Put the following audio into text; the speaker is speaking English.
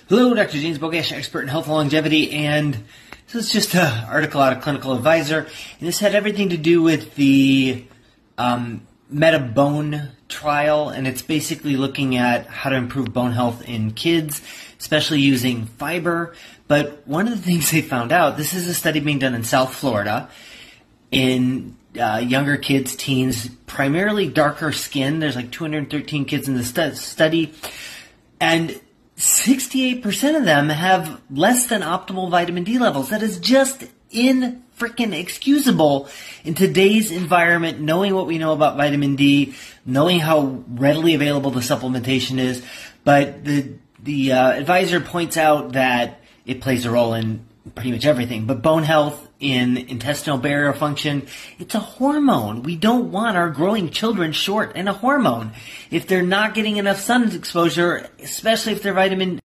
Hello, Dr. James Bogash, expert in health and longevity, and this is just an article out of Clinical Advisor, and this had everything to do with the MetaBone trial, and it's basically looking at how to improve bone health in kids, especially using fiber. But one of the things they found out, this is a study being done in South Florida, in younger kids, teens, primarily darker skin. There's like 213 kids in the study, and 68% of them have less than optimal vitamin D levels. That is just inexcusable in today's environment, knowing what we know about vitamin D, knowing how readily available the supplementation is. But the advisor points out that it plays a role in pretty much everything. But bone health, in intestinal barrier function, it's a hormone. We don't want our growing children short in a hormone. If they're not getting enough sun exposure, especially if their vitamin